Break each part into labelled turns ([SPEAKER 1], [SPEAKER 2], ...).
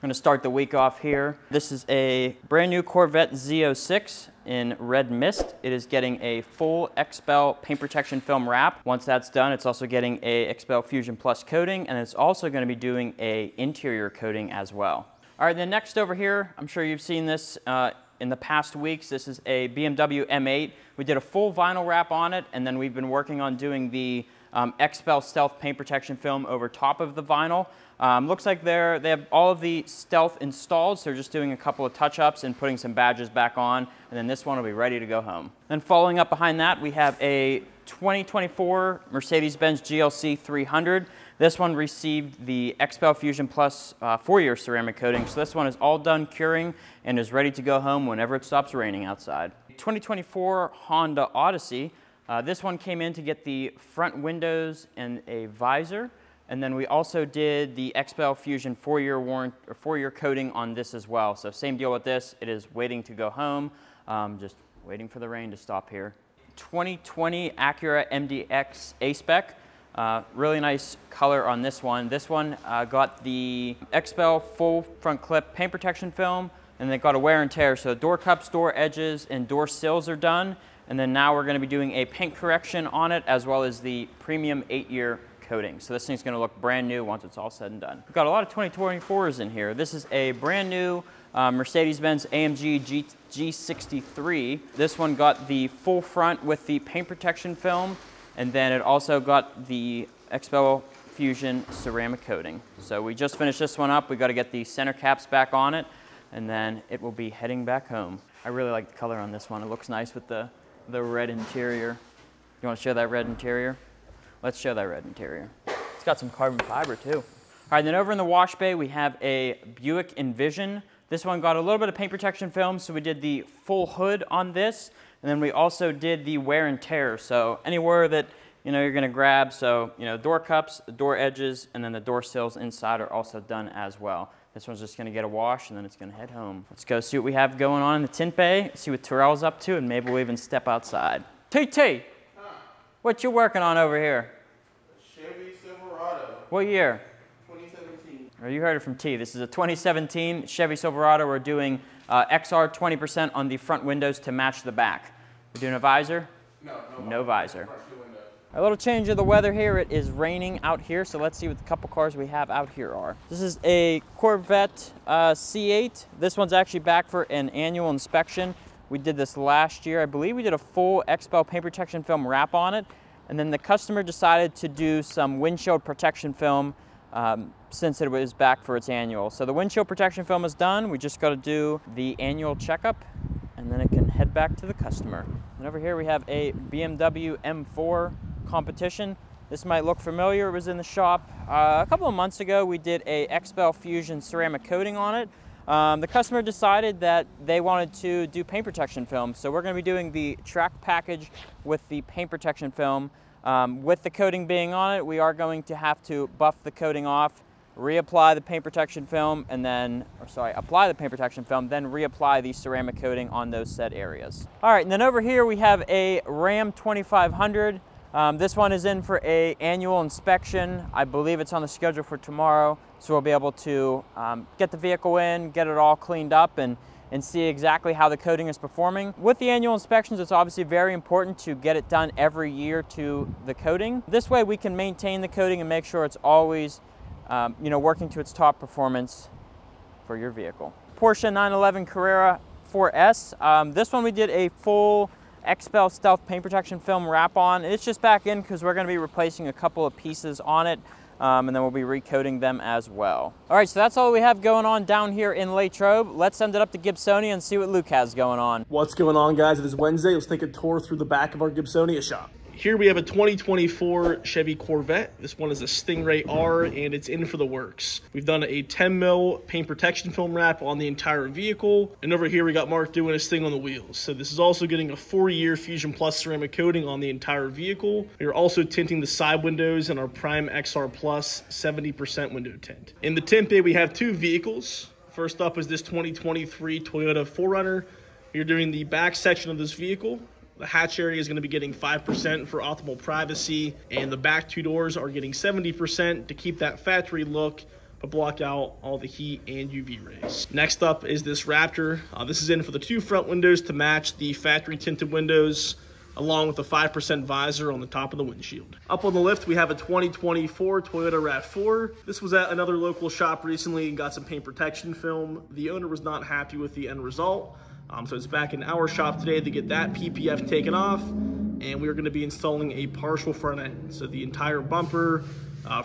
[SPEAKER 1] going to start the week off here. This is a brand new Corvette Z06 in red mist. It is getting a full XPEL paint protection film wrap. Once that's done, it's also getting a XPEL Fusion Plus coating, and it's also going to be doing a interior coating as well. All right, then next over here, I'm sure you've seen this in the past weeks. This is a BMW M8. We did a full vinyl wrap on it, and then we've been working on doing the XPEL Stealth paint protection film over top of the vinyl. Looks like they have all of the Stealth installed, so they're just doing a couple of touch-ups and putting some badges back on, and then this one will be ready to go home. Then following up behind that, we have a 2024 Mercedes-Benz GLC 300. This one received the XPEL Fusion Plus 4-year ceramic coating, so this one is all done curing and is ready to go home whenever it stops raining outside. 2024 Honda Odyssey. This one came in to get the front windows and a visor. And then we also did the XPEL Fusion 4-year coating on this as well. So same deal with this. It is waiting to go home. Just waiting for the rain to stop here. 2020 Acura MDX A-Spec. Really nice color on this one. This one got the XPEL full front clip paint protection film, and they got a wear and tear. So door cups, door edges, and door sills are done. And then now we're going to be doing a paint correction on it, as well as the premium 8-year coating. So this thing's going to look brand new once it's all said and done. We've got a lot of 2024s in here. This is a brand new Mercedes-Benz AMG G63. This one got the full front with the paint protection film, and then it also got the XPEL Fusion ceramic coating. So we just finished this one up. We've got to get the center caps back on it, and then it will be heading back home. I really like the color on this one. It looks nice with the red interior. You want to show that red interior? Let's show that red interior. It's got some carbon fiber too. All right, then over in the wash bay, we have a Buick Envision. This one got a little bit of paint protection film, so we did the full hood on this, and then we also did the wear and tear. So anywhere that you're going to grab, so door cups, the door edges, and then the door sills inside are also done as well. This one's just going to get a wash, and then it's going to head home. Let's go see what we have going on in the tint bay, see what Terrell's up to, and maybe we'll even step outside. TT, what you working on over here?
[SPEAKER 2] Chevy Silverado.
[SPEAKER 1] What year?
[SPEAKER 2] 2017.
[SPEAKER 1] Oh, you heard it from T. This is a 2017 Chevy Silverado. We're doing XR 20% on the front windows to match the back. We're doing a visor? No visor. A little change of the weather here. It is raining out here, so let's see what the couple cars we have out here are. This is a Corvette C8. This one's actually back for an annual inspection. We did this last year. I believe we did a full XPEL paint protection film wrap on it, and then the customer decided to do some windshield protection film since it was back for its annual. So the windshield protection film is done. We just got to do the annual checkup, and then it can head back to the customer. And over here we have a BMW M4 competition. This might look familiar. It was in the shop a couple of months ago. We did a XPEL Fusion ceramic coating on it. The customer decided that they wanted to do paint protection film, so we're going to be doing the track package with the paint protection film. With the coating being on it, we are going to have to buff the coating off, reapply the paint protection film, and then, apply the paint protection film, then reapply the ceramic coating on those said areas. All right, and then over here we have a Ram 2500. This one is in for an annual inspection. I believe it's on the schedule for tomorrow, so we'll be able to get the vehicle in, get it all cleaned up, and see exactly how the coating is performing. With the annual inspections, it's obviously very important to get it done every year to the coating. This way we can maintain the coating and make sure it's always working to its top performance for your vehicle. Porsche 911 Carrera 4S. This one we did a full XPEL Stealth paint protection film wrap on. It's just back in because we're going to be replacing a couple of pieces on it, and then we'll be recoating them as well. All right, so that's all we have going on down here in Latrobe. Let's send it up to Gibsonia and see what Luke has going on.
[SPEAKER 3] What's going on, guys? It is Wednesday. Let's take a tour through the back of our Gibsonia shop. Here we have a 2024 Chevy Corvette. This one is a Stingray R, and it's in for the works. We've done a 10 mil paint protection film wrap on the entire vehicle. And over here we got Mark doing his thing on the wheels. So this is also getting a 4-year Fusion Plus ceramic coating on the entire vehicle. We are also tinting the side windows in our Prime XR Plus 70% window tint. In the tint bay, we have two vehicles. First up is this 2023 Toyota 4Runner. You're doing the back section of this vehicle. The hatch area is going to be getting 5% for optimal privacy, and the back two doors are getting 70% to keep that factory look, to block out all the heat and UV rays. Next up is this Raptor. This is in for the 2 front windows to match the factory tinted windows, along with a 5% visor on the top of the windshield. Up on the lift, we have a 2024 Toyota RAV4. This was at another local shop recently and got some paint protection film. The owner was not happy with the end result, so it's back in our shop today to get that PPF taken off, and we are gonna be installing a partial front end. So the entire bumper,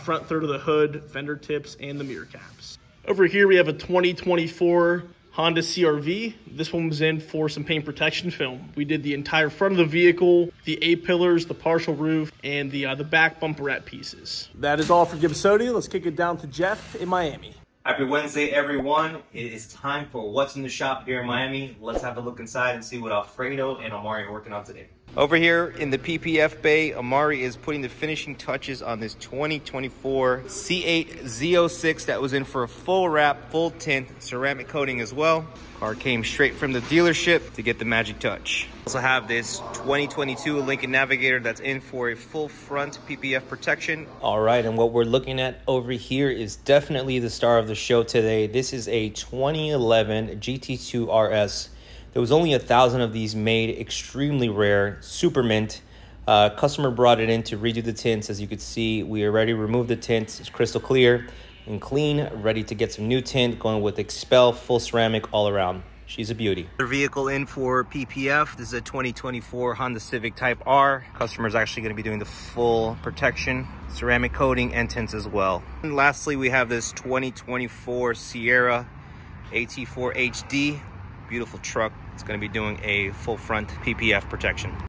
[SPEAKER 3] front third of the hood, fender tips, and the mirror caps. Over here, we have a 2024 Honda CR-V. This one was in for some paint protection film. We did the entire front of the vehicle, the A-pillars, the partial roof, and the back bumperette pieces. That is all for Gibsonia. Let's kick it down to Jeff in Miami.
[SPEAKER 4] Happy Wednesday, everyone. It is time for What's in the Shop here in Miami. Let's have a look inside and see what Alfredo and Amari are working on today. Over here in the PPF bay, Amari is putting the finishing touches on this 2024 C8 Z06 that was in for a full wrap, full tint, ceramic coating as well. Car came straight from the dealership to get the magic touch. Also have this 2022 Lincoln Navigator that's in for a full front PPF protection. All right, and what we're looking at over here is definitely the star of the show today. This is a 2011 GT2 RS. There was only 1,000 of these made, extremely rare, super mint. Customer brought it in to redo the tints. As you could see, we already removed the tints. It's crystal clear and clean, ready to get some new tint, going with Expel, full ceramic all around. She's a beauty. Their vehicle in for PPF. This is a 2024 Honda Civic Type R. Customer's actually going to be doing the full protection, ceramic coating, and tints as well. And lastly, we have this 2024 Sierra AT4 HD. Beautiful truck. It's going to be doing a full front PPF protection.